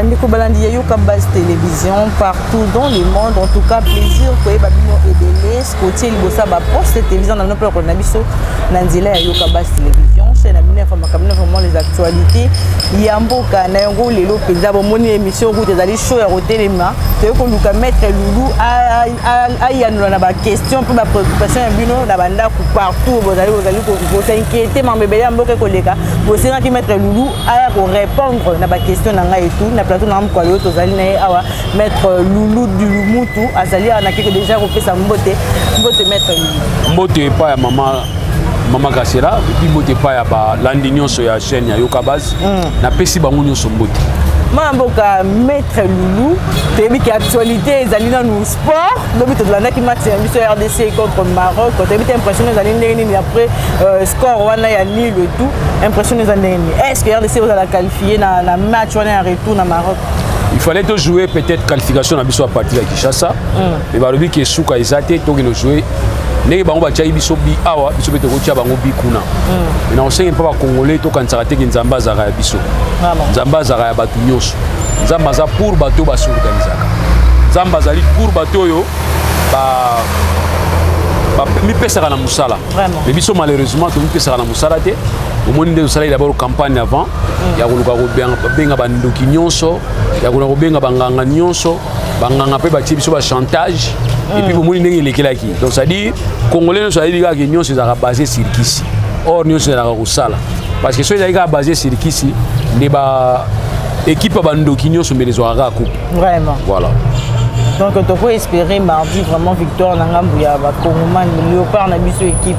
bandeko balandi ya Yoka Base Télévision partout dans le monde. En tout cas, plaisir pour les babino et des côté libosa ba poste télévision dans notre propre nabiso nanzila ya Yoka Base Télévision. Chaîne amine information vraiment les actualités. Yamboka na yango lelo penza bo moni émission route ezali show ya hotelema. Te ko luka maître Loulou a yanula na ba question pour ba préoccupation ya bino na banda ku partout bozali ko s'inquiéter mambebe ya mboka koleka. Bosenga ki maître Loulou a ko répondre na ba question na ngai et tout na plateau na mko yo tozali na awa maître Loulou du Lumutu azali na keke déjà repesa mbote maître Loulou mbote pa ya mama Kasera puis mbote pa ya ba landinyon so ya chaîne ya Yoka Base na pesi bango nyonso mbote Mamboka maître Loulou tebi ki actualité ezali na nous sport lobi tozalana ki match ya biso RDC contre Maroc tebi te impression ezali ndeni après score wana ya nul et tout impression ezali ndeni est-ce que RDC vous allez qualifier na match wana ya retour na Maroc? Il fallait te jouer peut-être qualification na biso à partir de Kinshasa mais balobi ki suka ezate to kino jouer ndenge bango batia biso bi awa biso bete ko tia bango bi kuna mais na osengi pa ba congolais to kansaka te ki nzamba zaka ya biso nzamba zaka ya batu nyonso nzamba za pour bato ba s'organisaka nzamba zali pour bato yo ba mi pesaka na musala mais biso malheureusement to mi pesaka na musala te au monde de musala d'abord campagne avant ya koluka ko benga bandoki nyonso ya koluka ko benga banganga nyonso banganga pe ba tie biso ba chantage et puis vous n'avez pas qui donc ça dit congolais nous savons que nous sommes basés sur Kisi or nous sommes au Sala parce que ceux qui sont basés sur Kisi les équipe bando qui nous sommes les oies coupe vraiment voilà donc on peut espérer mardi vraiment victoire dans Ngambouya Congoman Léopard na biso équipe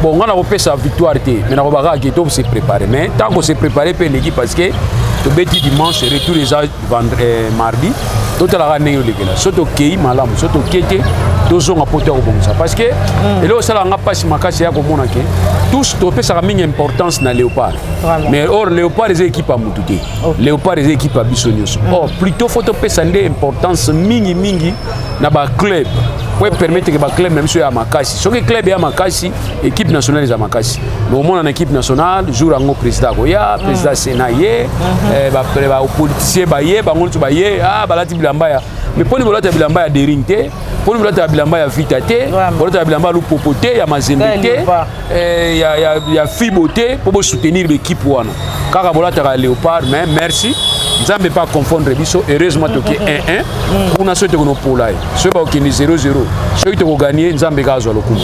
bon on a repéré sa victoire mais on va pas se préparer mais tant qu'on se préparer pour l'équipe parce que le petit dimanche retour les vendredi mardi tout la année le gars surtout kei malam surtout kete tozo ngapote ko bonza parce que et là ça la nga passe makasi ya ko mona ke tous topé ça mingi importance na Léopard mais or Léopard les équipes à mututé Léopard les équipes à bisonyoso or plutôt faut topé ça ndé importance mingi na ba club pour permettre que ba club même sur ya makasi so que club ya makasi équipe nationale ya makasi mais au moins en équipe nationale jour en président ko ya président Senaye ba politicien ba ye ba ngoltu ba ye balati bilambaya mais pour les balati bilambaya de ringte pour les balati bilambaya vitate pour les bilambaya lu popote ya mazembete ya fibote pour soutenir l'équipe wana kaka bolata Léopard mais merci nzambe pas confondre biso heureusement toke 1-1 kuna sote kono polai so ba okini 0-0 so ite ko gagner nzambe ka zo lokumu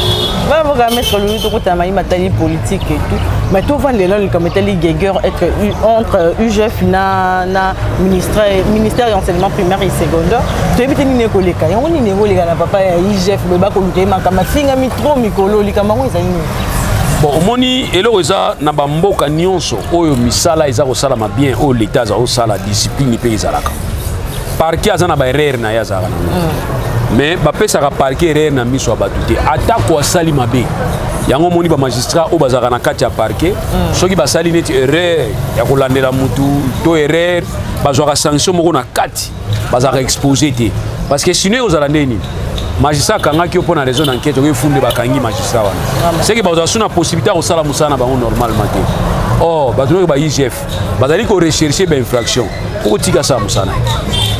va vous mettre le tout kota mai matali politique et tout mais tout va le comme tali guerre être entre UGF na ministère d'enseignement primaire et secondaire to ebite ni ne koleka yango ni ne koleka na papa ya UGF le ba ko lutema kama finga mitro mikolo likama ngo ezali bon omoni eloko eza na bamboka nyonso oyo misala eza kosalama bien oyo l'état aza kosala discipline mpe ezalaka parquet aza na baerreur na ye azalaka nango mais bapesaka parquet erreur na miso ya bato te atako asali mabe yango omoni bamagistrat oyo bazalaka na kati ya parquet soki basali neti erreur ya kolandela mutu to erreur bazwaka sanction moko na kati bazalaka expose te parce que sinon ekozala nde nini magistrat kangaki pour une raison d'enquête on fonde bakangi magistrat wana c'est que bazwa na possibilité au sala musana bango normalement te oh bato ba IGF bazali ko rechercher ba infraction pour tika sa musana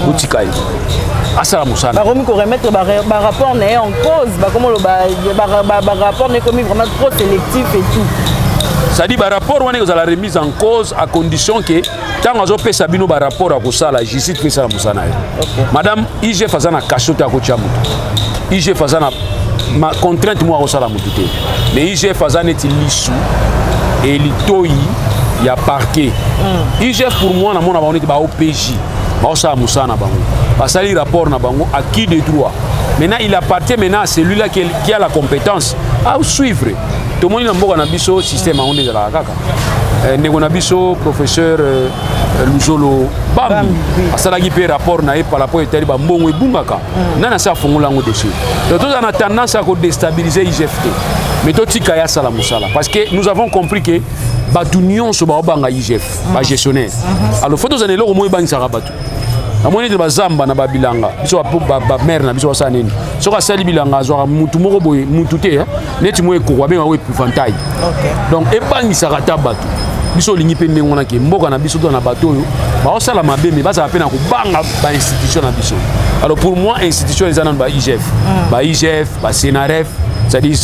pour tika yi asala musana ba komi ko remettre ba rapport né en cause ba comme le ba rapport né commis vraiment trop sélectif et tout ça dit ba rapport wana ko la remise en cause à condition que tant azo pesa bino ba rapport à ko sala justice pesa la musana madame IGF azana kachote a ko tia mutu IGF azana ma contrainte moi au sala mutu te mais IGF azana ti lisu et litoi ya parquet IGF pour moi na mona ba on ba OPJ ba osala musana bango basali rapport na bango à qui de droit maintenant il appartient maintenant à celui-là qui a la compétence à suivre tout le monde na mboka na biso système on est la kaka ndeko na biso professeur Luzolo Bambi asalaki pe rapport na par rapport etali ba mbongo ebungaka nana sa fongola ngo dossier donc tout a tendance à déstabiliser IGFT mais to tika ya sala musala parce que nous avons compris que batu nyonso ba obanga IGF ba gestionnaire alors faut tozana eloko moyi bangisaka batu amoni de bazamba na babilanga biso ba mère na biso sa nini soka sali bilanga azwa mutu moko boye mutu te neti moye ko ba benga we épouvantail donc ebangisaka ta batu biso lingi pe ndenge wana ke mboka na biso to na bato oyo ba osala mabe mais baza pe na ko banga ba institution na biso. Alors pour moi institution les ba IGF ba IGF ba Senaref c'est-à-dire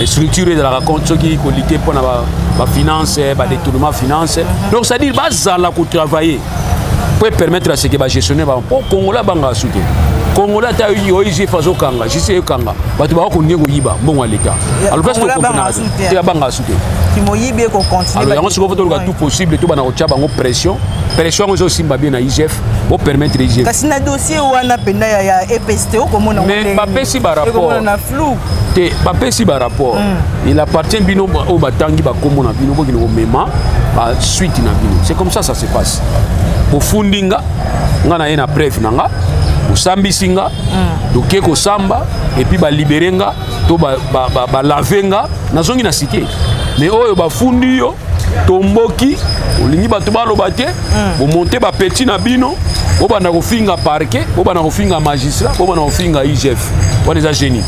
structure de la raconte ceux qui lutter pour la finance ba détournement finance. Donc c'est-à-dire bazala ko travailler pour permettre à ce que ba gestionnaire ba Congolais banga soutenir. Congolais ta yo IGF fazo kanga jisi kanga bato ba ko ndeko yiba mbongo l'état. Alors qu'est-ce que comprendre te banga soutenir qui moyibe ko continuer. Alors on se voit tout possible tout bana ko tchaba ngo pression aussi bien na IGF pour permettre IGF. Kasi na dossier wana penda ya EPSTO comme on a mais pas si ba rapport on a flou te pas si ba rapport il appartient bino au batangi ba comme on a bino bokino mema ba suite na bino c'est comme ça se passe au fundinga ngana ena preuve nanga usambisinga doke ko samba et puis ba libérenga to ba lavenga nazongi na cité mais oyo ba fundi yo tomboki olingi bato baloba te bomonte ba petit na bino bobanda kofinga parquet bobanda kofinga magistrat bobanda kofinga IGF wana eza génie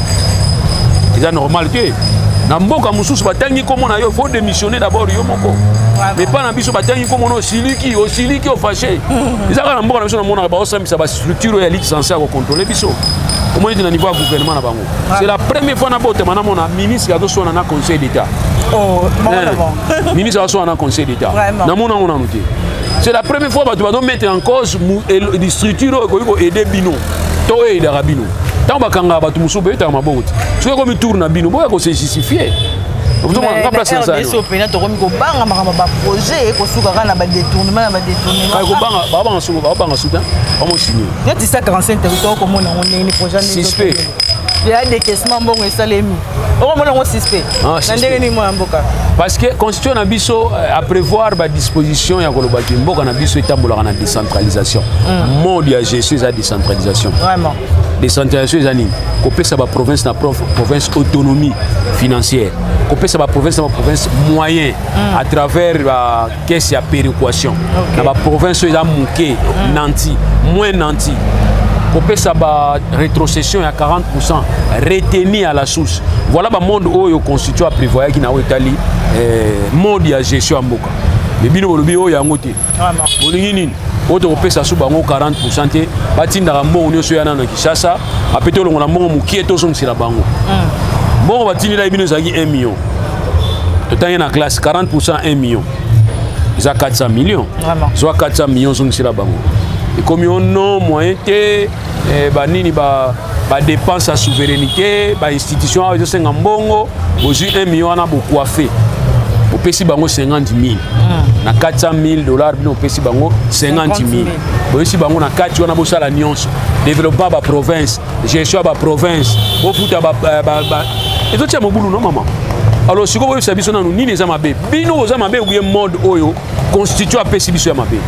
eza normal te na mboka mususu batangi komo na yo faut démissionner d'abord yo moko mais pas na biso batangi komo no siliki o fâché eza kana mboka na biso na mona ba osambisa ba structure ya ligue censée ko contrôler biso au moins na niveau ya gouvernement na bango c'est la première fois na bote mana mona ministre azo sona na conseil d'état ministre azo sona na conseil d'état na mona noté c'est la première fois bato ba mettre en cause des structures ko aider bino to aider rabino tant bakanga bato musu be ta maboko tu ko mi tourne bino boya ko se justifier vous on place ça so pena to ko mi ko banga makama ba projet ko suka kana ba détournement ko banga soudan on mo signer il y a 45 territoires comme on a une projet suspect il y a des caissements bon et salemi on mo na suspect ndenge ni mo mboka parce que constitution na biso à prévoir ba disposition ya koloba ki mboka na biso etambola na décentralisation mode ya gestion za décentralisation vraiment décentralisation ezani kopesa ba province na province autonomie financière kopesa ba province na province moyen à travers la caisse ya péréquation na ba province eza muke nanti moins nanti kopesa ba rétrocession à 40% retenu à la source voilà ba monde oyo constitue à prévoir qui na otali mode ya gestion ya mboka mais bino bolobi oyo yango te vraiment bolingi nini oto kopesa su bango 40% te batindaka mbongo nyonso ya nana Kinshasa apete olongola mbongo mokie tozongisela bango mbongo batindela bino ezalaki 1 million totangi na classe 40% 1 million eza 400 millions soit 400 millions zongisela bango ekomi ono moyen te banini ba dépense à souveraineté ba institution ayo ezosenga mbongo bozwi 1 million wana bokoafe opesi bango 50 000 na 400 000 dollars bino opesi bango 50 000 boyesi bango na kati wana bosala nyonso développement ba province gestion ba province bofuta ba ezotia mobulu no mama alors siko boyesa biso nanu nini eza mabe bino oza mabe uye mode oyo constitue apesi biso ya mabe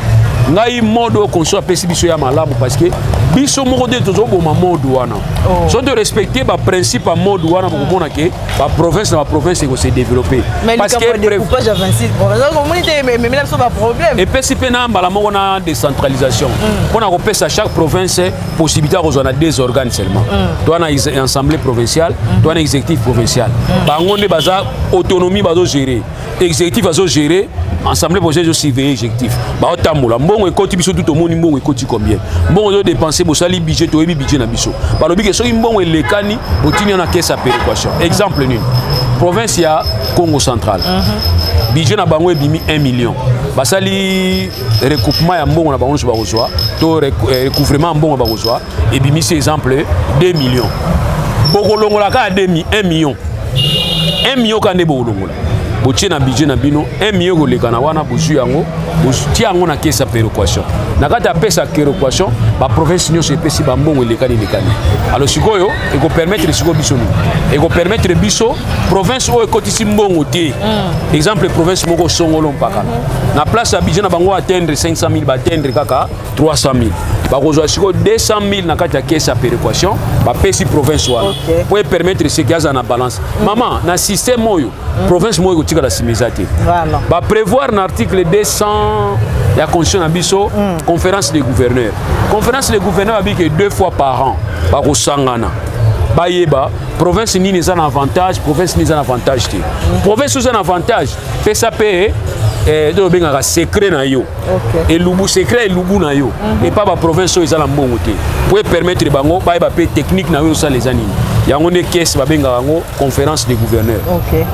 ngai mode oyo constitue apesi biso ya malamu parce que biso moko te tozoboma mode wana so de respecter ba principe ya mode wana bokomona ke ba province na ba province eko se développer parce que découpage à 26 communauté mais là ça pas problème et pesi pe na mbala moko na décentralisation pona ko pesa chaque province possibilité de rejoindre 2 organes seulement toi na assemblée provinciale toi na exécutif provincial bango ne baza autonomie bazo gérer exécutif bazo gérer assemblée provinciale je surveiller exécutif ba otambola mbongo ekoti biso tout omoni mbongo ekoti combien mbongo de dépenser bosali budget to yebi budget na biso balobi ke soki mbongo elekani botini na caisse à péréquation exemple nini province ya Congo central budget na bango ebimi 1 million basali recoupement ya mbongo na bango so bakozwa to recouvrement mbongo bakozwa ebimi c'est exemple 2 millions bokolongola ka 1 million 1 million kande bokolongola botie na budget na bino 1 million kolekana wana bozwi yango botia yango na caisse ya péréquation na kati ya pesa péréquation ba province nyonso epesi bambongo elekani alors sikoyo eko permettre siko biso nini eko permettre biso province oyo ekotisi mbongo te exemple province moko songolo mpaka na place ya budget na bango atteindre 500 000 batteindre kaka 300 000 bakozwa siko 200 000 na kati ya caisse ya péréquation bapesi province wana po permettre seki aza na balance mama na système oyo province moyo kotika la simeza te ba prévoir na article 200 ya constitution na biso conférence des gouverneurs abi que 2 fois par an ba kosangana bayeba province nini eza na avantage province nini eza na avantage te province eza na avantage pe ça pe to bengaka secret na yo elubu secret elubu na yo et pas ba province eza na mbongo te pour permettre bango bayeba pe technique na yo ça les anini yango ne caisse ba bengaka ngo conférence des gouverneurs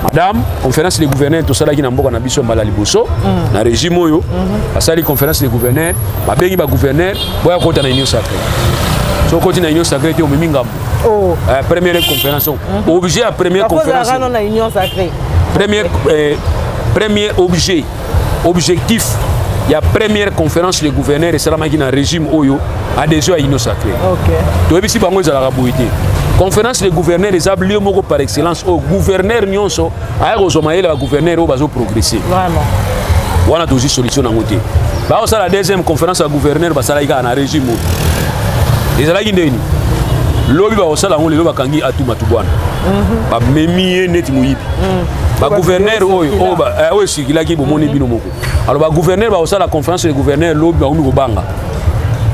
madame conférence des gouverneurs to sala ki na mboka na biso mbala liboso na régime oyo basali conférence des gouverneurs ba bengi ba gouverneur boya kota na union sacrée so koti na union sacrée te o memi ngambo première conférence objet à première conférence na union sacrée premier objectif il y a première conférence des gouverneurs et cela na régime oyo adhésion à union sacrée to ebisi bango ezalaka boité conférence des gouverneurs les lieu moko par excellence au gouverneur nyonso aya kozoma yela ba gouverneur o bazo progresser vraiment wana tozi solution na ngote ba osala la deuxième conférence à gouverneur basala ika na régime ezalaki ndeni lobi ba osala ngo lelo bakangi atuma tubwana ba memi neti muyibi ba gouverneur oyo oyo sikilaki bomoni bino moko alors ba gouverneur ba osala la conférence des gouverneurs lobi ba umi kobanga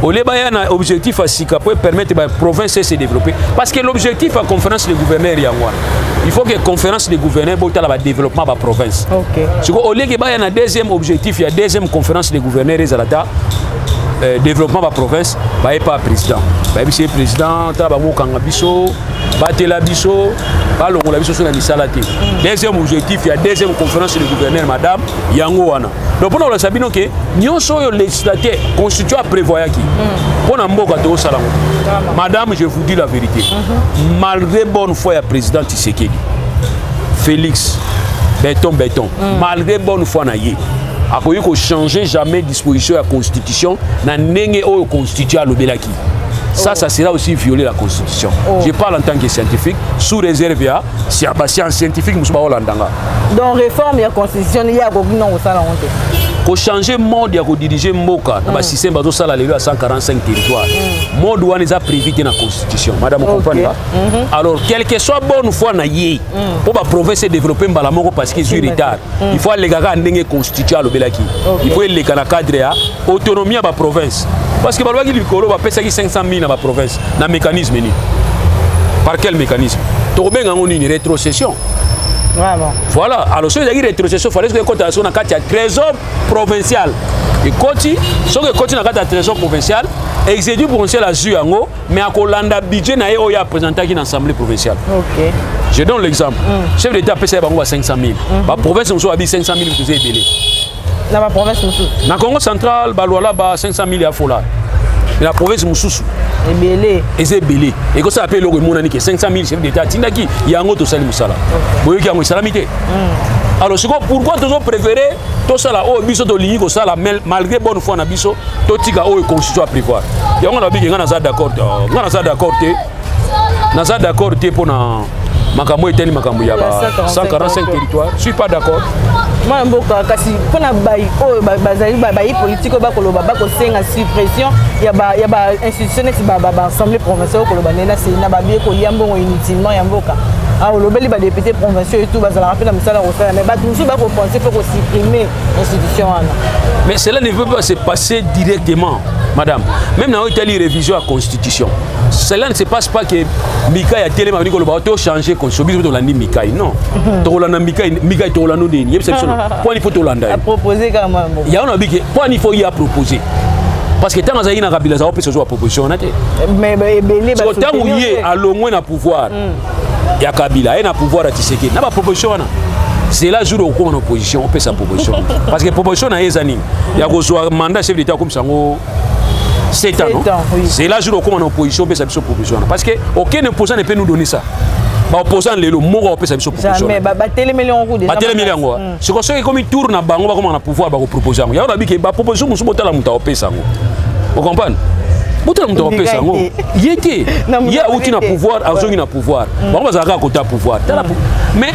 oleba ya na objectif à sika pour permettre ba province de se développer parce que l'objectif à conférence des gouverneurs yangwa il faut que conférence des gouverneurs botala ba développement ba province siko olege ba ya na deuxième objectif ya deuxième conférence des gouverneurs ezalata développement ba province ba pas président ba bisi président tala ba mokanga biso batela biso ba longola biso na misala te deuxième objectif ya deuxième conférence des gouverneurs madame yango wana donc pour nous sabino que nyonso yo législateur constitution prévoyaki pour na mboka to sala madame je vous dis la vérité malgré bonne foi ya président Tshisekedi Félix béton malgré bonne foi na ye akoyi ko changer jamais disposition de la constitution na ndenge oyo constitution alobelaki ça sera aussi violer la constitution je parle en tant que scientifique sous réserve ya si science scientifique musuba holandanga donc réforme ya constitution ya ko non osala honte ko changer mode ya ko diriger mboka na ba système bazo sala lelo à 145 territoires mode wana eza prévu dans la constitution madame comprendre alors quel que soit bonne foi na ye pour ba province développer mbala moko parce que ils retard il faut aller gaga ndenge constitution alobelaki il faut aller kana cadre ya autonomie ba province parce que balwaki likolo ba pesa ki 500 000 na ba province na mécanisme ni par quel mécanisme to benga ngoni ni rétrocession vraiment voilà alors si il y a une rétrocession il fallait que compte sur na carte trésor provincial et côté so que côté na carte trésor provincial exécutif provincial a joué yango mais à kolanda budget na yo ya présenter qui dans assemblée provinciale je donne l'exemple chef d'état pesa bango 500 000 ba province nous a 500 000 vous avez belé na ba province mususu na Congo central ba loala ba 500 000 ya fola mais la province mususu eze belé et que ça appelle le monani que 500 000 chef d'état tindaki yango to sali musala boyoki yango salamité alors c'est pourquoi toujours préférer to sala o biso to lingi ko sala malgré bonne foi na biso to tika o constitution à prévoir yango na biki ngana za d'accord te pour na makambo eteli makambo ya ba 145 territoires je suis pas d'accord moi mboka kasi pona bayi o bazali bayi politique ba koloba ba ko senga suppression ya ba institution ti ba assemblée provinciale koloba nena c'est na ba bien ko liambongo inutilement ya mboka ah olobeli ba député provinciaux et tout bazala rappeler misala ko sala mais ba toujours ba ko penser pour supprimer institution wana mais cela ne veut pas se passer directement madame même dans une révision à la constitution cela ne se passe pas que Mika ya télé m'a dit que le bateau changer constitution de l'andi Mika non tolanda Mika tolanda ndeni yebisation point il faut tolanda a proposer quand même ya on a dit que point il faut y a proposer parce que tant que na kabila za opesa zo proposition na te mais belé ba tant où y a longwe na pouvoir ya kabila et na pouvoir à Tshisekedi na ba proposition wana c'est là jour au cours en opposition on peut sa proposition parce que proposition na ezani ya ko zo mandat chef d'état comme sango 7 ans, oui. C'est là jour où on est en opposition, on peut sa proposition. Parce qu'aucun opposant ne peut nous donner ça. Opposant le mot on peut sa proposition. Jamais, battre les millions de millions. C'est comme ça que comme il tourne à Bango, comment on a pouvoir proposer. Il y a une proposition qui est la opposition. Vous comprenez? Il était. Il y a aucun pouvoir, aucun pouvoir. On va avoir côté pouvoir. Mais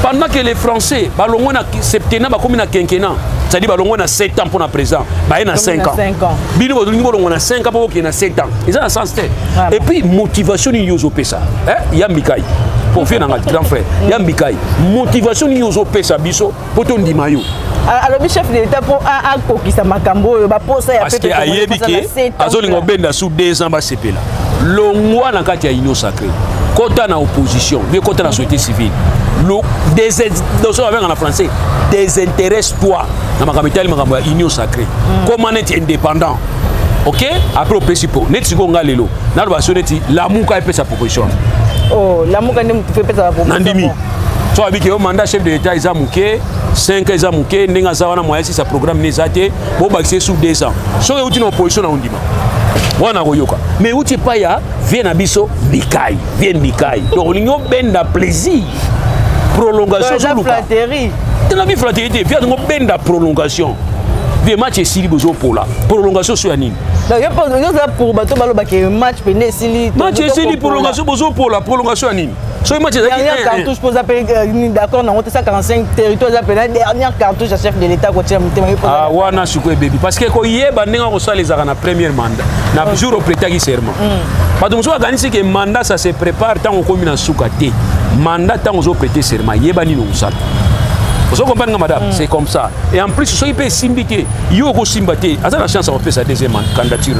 pendant que les Français, on a septennat, comme un quinquennat. C'est-à-dire qu'on a 7 ans pour le président, il y a 5 ans. On a 5 ans pour qu'il y ait 7 ans. Ils ont un sens. Et puis, motivation, il y a Mikaï. Pour faire un grand frère, il y a Mikaï. Motivation, il y a Biso pour ton dimayo. Alors, le chef de l'État pour un coquille, ça m'a cambo, il va poser à parce qu'il y a Yébiki, Azolingo Benda sous 2 ans, c'est là. longwa na kati ya union sacrée kota na opposition bien kota na société civile en français désintéresse-toi na makambo etali makambo ya union sacrée comment être indépendant. Ok, après au principal net siko ngalelo na ba soneti lamuka epesa proposition. Oh, lamuka ndi mtu epesa proposition. Nandimi. So abiki yo mandat chef de l'état isa muke 5 isa muke ndenga za wana moyasi sa programme nezate bo bakise sous 2 ans. So yo tino opposition na undima. Wana koyoka. Mais uti pa ya vient na biso bikai, vient bikai. Donc l'union benda plaisir. Prolongation sur le flatterie. Tu n'as vu flatterie, vient de benda prolongation. Des matchs et Sili Bozo pour la prolongation sur Anine. Donc, il y a pour bateau match pené Sili. Match et Sili prolongation Bozo pour la prolongation Anine. Sur match dernière cartouche pour appeler d'accord dans 145 territoires appelé dernière cartouche à chef de l'état côté ah wana sukwe baby parce que ko yeba ndinga ko sala les na premier mandat na jour au prétagi serment. Parce que on organise que mandat ça se prépare tant on commune en soukate. Mandat tant on prêter serment yeba ni no sala. Vous comprenez, madame, c'est comme ça. Et en plus, ce qui peut simbiquer, il y a simbaté. À la chance, on peut sa deuxième candidature.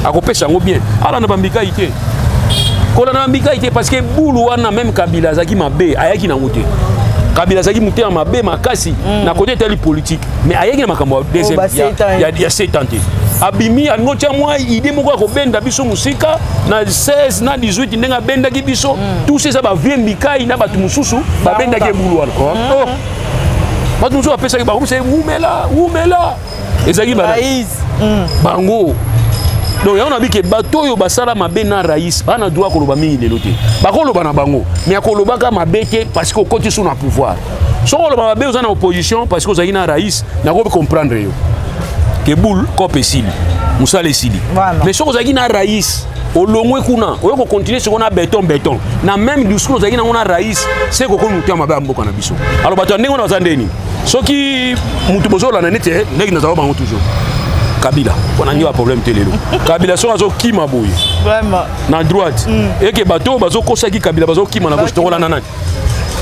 À côté, ça va bien. Alors, on a bambika été. Quand on a bambika été, parce que boulou, on a même Kabila Zaki Mabé, Ayaki Namoute. Kabila Zaki Mouté, Mabé, Makasi, n'a côté tel politique. Mais Ayaki Makambo, deuxième, il y a 7 ans. Abimi, à notre moi, idée, moi, qu'on benda biso musika, na 16, na 18, n'a benda qui biso, tout ça va bien bika, il n'a pas tout mususu, va benda qui boulou. Parce que nous avons appelé ça, c'est Oumela. Et ça qui Bango. Donc, on a dit que bateau yo basala mabe na raïs, on a droit koloba mingi de l'autre. Bakolo bana bango, mais koloba ka mabete parce que côté sous na pouvoir. So koloba mabe aux en opposition parce que aux na raïs, na ko comprendre yo. Que boule copé sili, musale sili. Mais so aux na raïs, au longwe kuna, on va continuer sur on a béton. Na même discours aux na raïs, c'est ko ko mutia mabe amboka na biso. Alors bato ndenge on zandeni. Ce qui mutu bozo la nanete, ndenge na zawa bango toujours. Kabila, on a un problème télé. Kabila sont à qui m'a bouillé. Vraiment. Na droite. Et que bateau, bazo kosaki Kabila, bazo qui m'a gauche, to la nanane.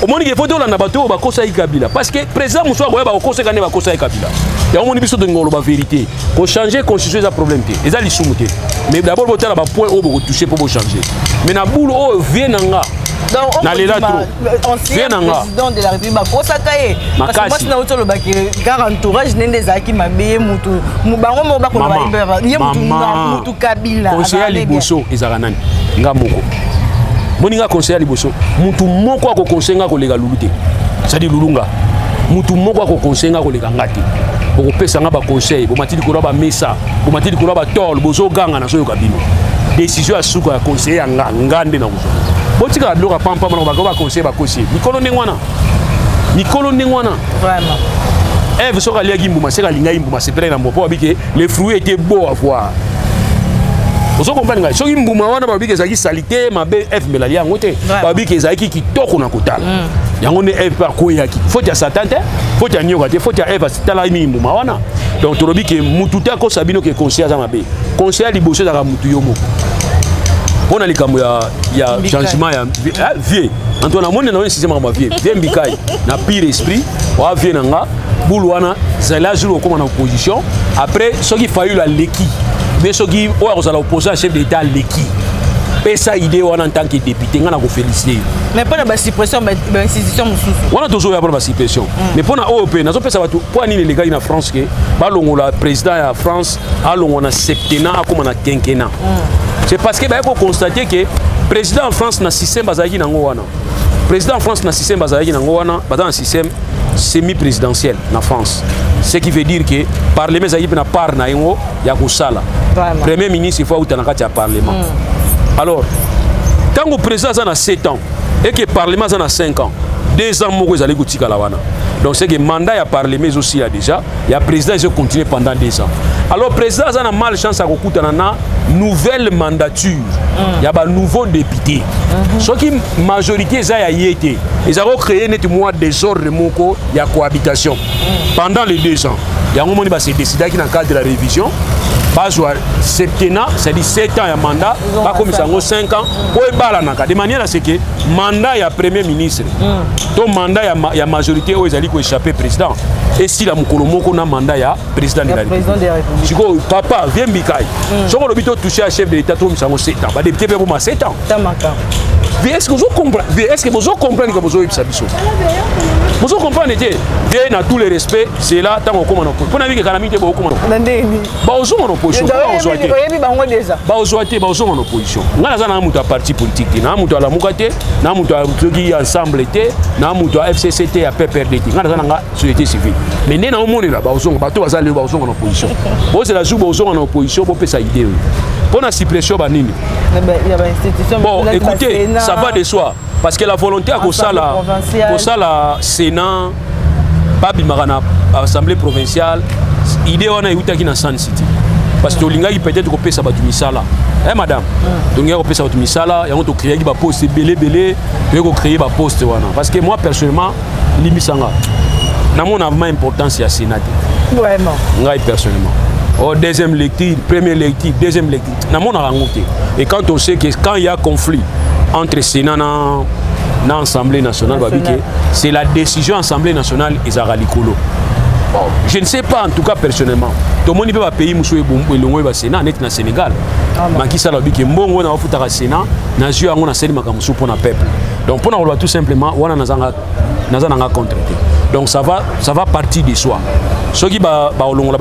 Au moins il faut de la bateau, ba kosaki Kabila. Parce que président Moussa Boya ba kosaki ne ba kosaki Kabila. Et on dit biso de ngolo ba vérité. Pour changer constitution ça problème té. Et ça li soumuté. Mais d'abord boter la ba point au bo toucher pour changer. Mais na boule au vient nanga. Donc, ancien président de la République, parce que moi, je suis dans l'entourage des Aki Mabé, Moutou, Moubango, Moutou Kabila. Conseiller Liboso, Isaranani, Ngamoko. Moninga conseiller Liboso, Moutou Moko a conseillé à kolega Luluté. C'est-à-dire Lulunga. Moutou Moko a conseillé à kolega Ngati. Pour que ça n'a pas conseil, pour matin de Kouroba Mesa, pour matin de Kouroba Tol, Bozo Ganga, na Soyo Kabino. Décision à Souka, conseiller à Ngande na Bozo. Botika loka pampa mano ba conseiller ba conseiller. Mikolo Nengwana. Vraiment. Eve soka liagi mbuma, seka linga mbuma, c'est plein na mopo abike les fruits étaient beaux à voir. Vous comprenez ça? Soki mbuma wana ba bike zaki salité, mabe Eve melali yango te. Ba bike zaki kitoko na kotala. Yango ne Eve pa koyaki. Faut ya Satan te, faut ya nyoka te, faut ya Eve tala mi mbuma wana. Donc to lobi ke mututa ko sabino ke conseiller za mabe. Conseiller Liboso za mutu yomo. On a les caméras, il y a changement, il y a vieux. Antoine, on a un système à vieux. Vieux Mikaï, n'a pire esprit, on a vieux nanga, boulouana, c'est là jour comme en opposition. Après, ce qui faillit la l'équipe, mais ce qui on a l'opposé à chef d'État l'équipe. Et ça idée on en tant que député, on a félicité. Mais pas la suppression, mais institution on a toujours eu la suppression. Mais pour la OEP, nous avons fait ça pour les gars en France que ballon la président en France, allons on a septennat comme on a quinquennat. C'est parce que il faut constater que le président en France n'a système bazaki nangoana. Président en France n'a système bazaki nangoana, dans un système semi-présidentiel en France. Ce qui veut dire que le Parlement n'a pas na yango ya kusala. Premier ministre il faut outa na kati ya Parlement. Alors, tant que le président a 7 ans et que le Parlement a 5 ans, 2 ans moko ezali kotika la wana. Donc c'est que le mandat ya Parlement aussi là déjà, il y a président qui continue pendant 2 ans. Alors le président a mal chance à kokuta na nouvelle mandature. Il y a un nouveau député. Ce qui majorité ça y été. Ils ont créé net mois désordre moko ya cohabitation. Pendant les 2 ans, il y a un moment où c'est décidé qui dans le cadre de la révision. Pas jouer septennat, c'est-à-dire 7 ans de mandat, pas comme ça 5 ans. De manière à ce que le mandat est premier ministre. Ton mandat est majorité où ils allaient échapper président. et si la mukolo moko na mandat ya président de la République. Siko papa viens bikai. Soko le bito touché à chef de l'état tout misango 7 ans. Ba député pe pour 7 ans. Tamaka. Est-ce que vous comprenez? Est-ce que vous comprenez que vous avez ça biso? Vous comprenez que Dieu n'a tous les respects, c'est là tant qu'on commence. Pour naviguer calamité beaucoup comment. Ba ozo en opposition. Ba ozo en opposition. Ngala za na mutu a parti politique, na mutu ala mukate, na mutu a qui ensemble té, na mutu a FCCT a PPRD. Ngala za na société civile. Mais né na omoni là ba ozo ba to bazali ba ozo en opposition. Bo c'est la joue ba ozo en opposition pour pesa idée. Pour la suppression banini. Bon, écoutez, ça va de soi. Parce que la volonté à la Sénat, pas Bimarana, Assemblée provinciale, idée on a eu qui na San City. Parce que l'ingénieur peut-être qu'on peut s'abattre misala. Eh madame, donc on peut s'abattre misala, et on doit créer des postes belé, et on créer des postes wana. Parce que moi personnellement, limisanga, na mon vraiment importance à Sénat. Vraiment. Moi personnellement. Oh, deuxième lecture, première lecture, deuxième lecture. Na mon rencontré. Et quand on sait que quand il y a conflit entre Sénat et l'Assemblée nationale, c'est la décision de l'Assemblée nationale et Zaralikolo. Bon, je ne sais pas en tout cas personnellement. Tout le monde peut pas payer Moussou et le Sénat, net na Sénégal. Mais qui ça l'a dit que bon on a foutu à Sénat, na jeu on a cédé Makamoussou pour le peuple. Donc pour nous tout simplement on a n'a contre. Donc ça va partir de soi. Ceux qui ba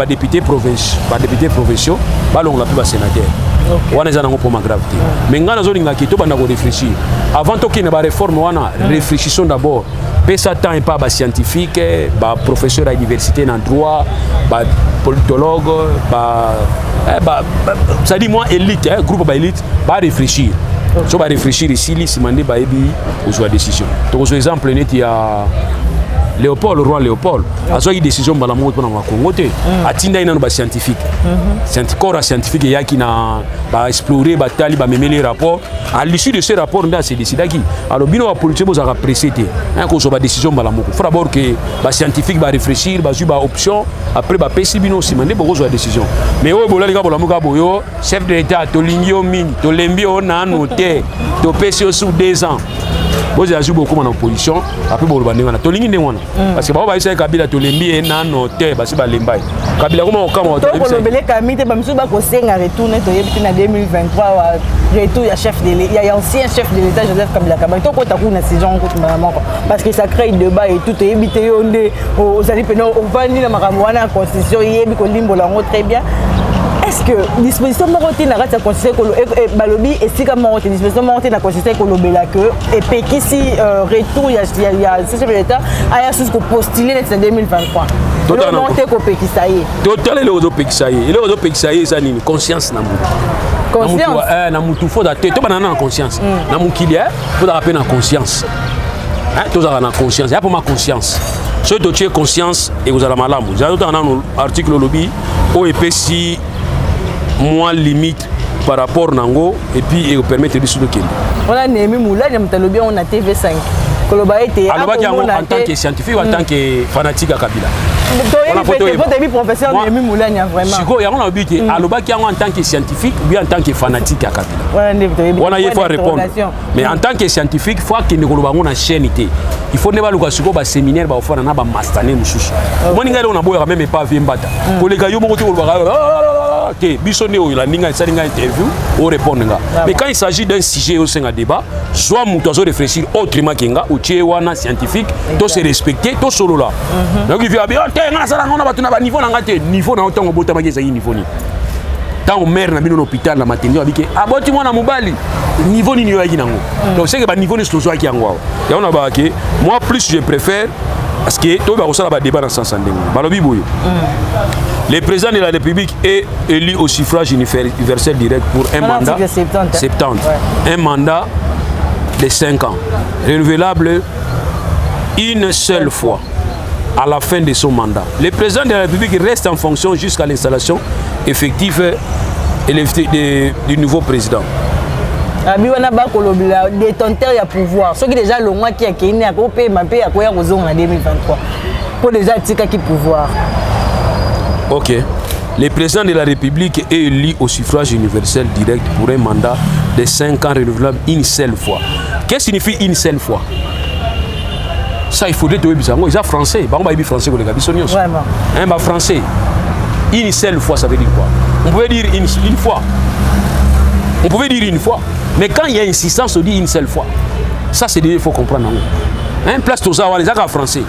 député provinciaux, ba l'on la plus sénateur. On a un pour ma gravité. Mais nous avons réfléchir. Avant qu'il y ait une réforme, réfléchissons d'abord. Pesa temps et pas scientifique, professeur à l'université en droit, politologue, ça dit moi élite, groupe élite, réfléchir. Si on va réfléchir ici, si on va aux décisions. Donc, par exemple, il y a Léopold, le roi Léopold, a eu une décision pour le Congo. A tinda une scientifique. Corps scientifique qui a exploré, a mené les rapports. À l'issue de ces rapports, on a décidé qui. Alors, bien la politique vous a précédé. Quand on a une décision pour le Congo. Il faut d'abord que les scientifiques va réfléchir, va avoir une option. Après, va passer bien aussi, mais on a une décision. Mais au bout de chef de l'État, Tolingio Ming, Tolembio, on a noté, Topesio sous 2 ans. Vous avez beaucoup en opposition, après vous avez dit parce que vous avez Kabila Tolembi et noté, parce que vous avez dit Kabila comment on donc vous avez Kabila retourner en 2023 retour il chef de l'État, il y a ancien chef de l'État Joseph Kabila Kabange donc on a une saison parce que ça crée un débat et tout et éviter aux allez on va ni la maramouana constitution et limbo la très bien. Est-ce que disposition morotine na rata constitution que balobi et si comme disposition morotine na constitution que lobela que et peki si retour il y a chef de l'État a sous postuler en 2023 le monter ko peki ça y est total le odo peki ça y est le odo peki ça y est ça ni conscience na mutu conscience na mutu faut da to banana na conscience na mukilia faut da rappeler na conscience hein tous à na conscience il y a pour ma conscience ce dossier conscience et vous allez malamu j'ai d'autres un article lobby OEPC moins limite par rapport à Nango et puis il permet de discuter. On a Némi Moula, on a TV5. En tant que scientifique ou en tant que fanatique à Kabila. Votre professeur Némi Moula, vraiment. On a dit en tant que scientifique ou bien en tant que fanatique à Kabila. On a il faut répondre. Mais en tant que scientifique, il faut que nous ayons une chaîne. Il faut que nous ayons un séminaire, un master. Moi, je ne même pas Vimbata. Pour les gars, interview ou répondre. Mais quand il s'agit d'un sujet au sein d'un débat, soit nous devons réfléchir autrement qu'un ou un scientifique, tout se respecter, tout solo là. Donc il vient bien, niveau niveau na autant au bout de niveau ni. Tant au maire na bino l'hôpital la matinée avec aboti moi na mobali niveau ni yoaki nango. Donc c'est que ba niveau ni solo qui yango. Et on a ba que moi plus je préfère parce que tout va ressortir débat dans sens ndenge. Balobi boyo. Le président de la République est élu au suffrage universel direct pour un mandat 70. Ouais. Un mandat de 5 ans. Renouvelable une seule fois à la fin de son mandat. Le président de la République reste en fonction jusqu'à l'installation effective du nouveau président. Abiwana ba kolobila détenteur ya pouvoir. Ceux qui déjà le mois qui a kini a kopé mapé a koya kozonga en 2023. Pour déjà tika qui pouvoir. OK. Le président de la République est élu au suffrage universel direct pour un mandat de 5 ans renouvelable une seule fois. Qu'est-ce que signifie une seule fois? Ça, il faudrait te dire, ils sont français. Ils sont français. Vraiment. Hein, français. Une seule fois, ça veut dire quoi? On pouvait dire une fois. On pouvait dire une fois. Mais quand il y a insistance, on dit une seule fois. Ça, c'est il faut comprendre. Hein, place tout ça, les accords français.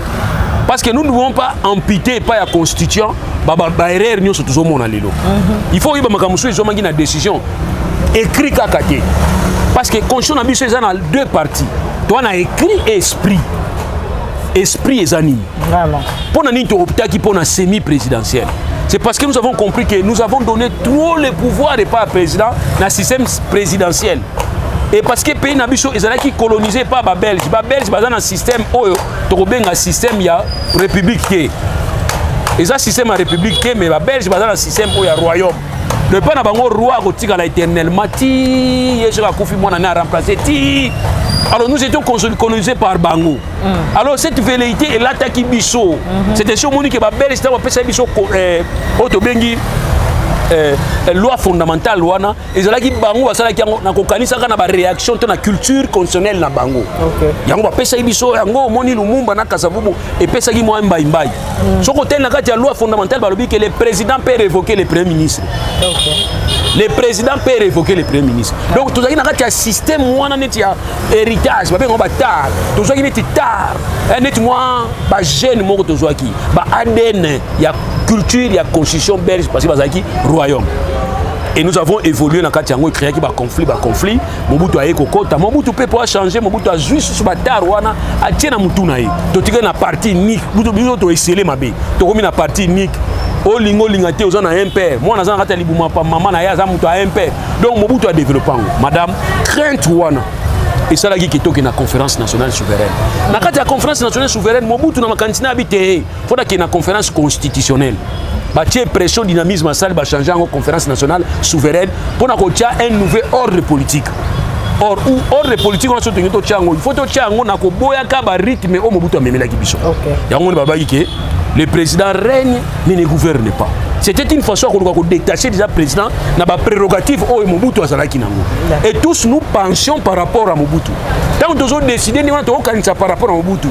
Parce que nous ne pouvons pas amputer par la constitution. Il faut que une décision écrite à côté. Parce que la constitution a deux parties. Tu as écrit et esprit. Esprit et zani. Vraiment. Pour la semi-présidentielle. C'est parce que nous avons compris que nous avons donné tous les pouvoirs de par président dans le système présidentiel. Et parce que le pays est colonisé par les Belges. Les Belges sont dans un système un système de république. Et ça, système de république, mais les Belges sont dans un système de royaume. Le peuple n'a pas un roi qui est éternellement. Alors nous étions colonisés par Bango. Alors cette velléité est l'attaque Bisso. C'était sur mon que les Belges étaient Bisso loi fondamentale wana ezalaki bango basalaki na kokanisa kana ba réaction to na culture constitutionnelle na bango. Yango bapesa biso yango moni Lumumba na Kasavubu epesaki mo mbaimbai. Soko tel na kati ya loi fondamentale balobi que le président peut révoquer le premier ministre. Le président peut révoquer le premier ministre. Donc tozaki na kati ya système wana neti ya héritage ba bengo ba tar. Tozaki neti tar. Neti moi ba jeune moko tozaki ba ADN ya culture, il y a constitution belge parce que bazaki royaume. Et nous avons évolué dans le cadre de créer un conflit. Mobutu a écouté. Mobutu peut pas changer. Mobutu a juste sur la terre wana a tiena mutunaï. Tu as une partie unique. Mobutu a essayé ma bé. Tu as une partie unique. O lingo lingate aux en un père. Moi na zanga tali buma pa maman na ya za mutu a un père. Donc Mobutu a développé. Madame crainte wana. Et ça là qui est na conférence nationale souveraine. Na kati ya conférence nationale souveraine Mobutu na makantina habité. Faudra qu'il y ait une conférence constitutionnelle. Bâtir pression, dynamisme, à salle, changer en conférence nationale souveraine pour qu'il y ait un nouvel ordre politique. Or, ordre politique, on a il faut que tu aies un rythme au Mobutu Memela Kibiso. Le président règne mais ne gouverne pas. C'était une façon de détacher déjà le président dans la prérogative au Mobutu Azalaki Nango. Et tous nous pensions par rapport à Mobutu. Tant que nous avons décidé, nous avons par rapport à Mobutu.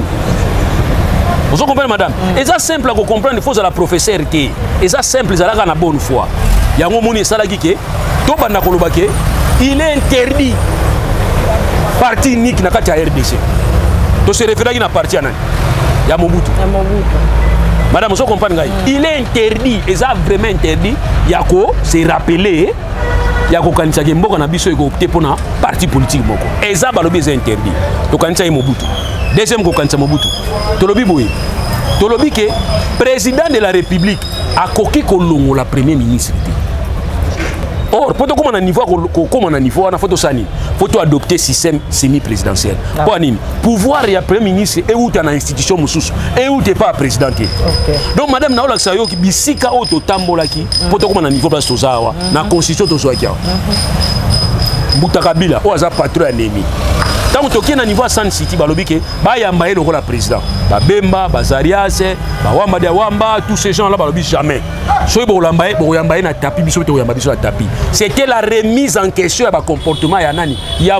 Vous comprenez, madame? Et ça simple à comprendre, il faut la professeur qui. Et ça simple, ça la bonne foi. Il y a un moment où il est interdit. Parti unique na kati ya RDC. To se référer à une partie anani. Il y a Mobutu. Madame, vous comprenez? Il est interdit, et ça vraiment interdit. Il y a quoi? C'est rappelé. Il y a quoi quand il y a beaucoup de biso opté pour un parti politique moko. Et ça balobi c'est interdit. Donc quand il y a Mobutu. Deuxième quand il y a Mobutu. Tolobi boy. Tolobi que président de la République a coqué kolongo la premier ministre. Or, pour tout comme on a niveau, on a photo sani, faut adopter système semi-présidentiel. Pour nini? Pouvoir y a premier ministre et où tu as une institution moussous et où tu n'es pas président. Donc madame Naola Sayo qui bisika auto tambolaki, pour tout comme on a niveau place tozawa, na constitution tozoakia. Boutakabila, ou aza patron ennemi. Tant que tu es à niveau San City, balobike, ba yamba le rôle président. Ba Bemba, ba Zariase, ba Wamba de Wamba, tous ces gens là balobi jamais. Soy bo yamba na tapis, biso to yamba biso na tapis. C'était la remise en question à ba comportement ya nani. Ya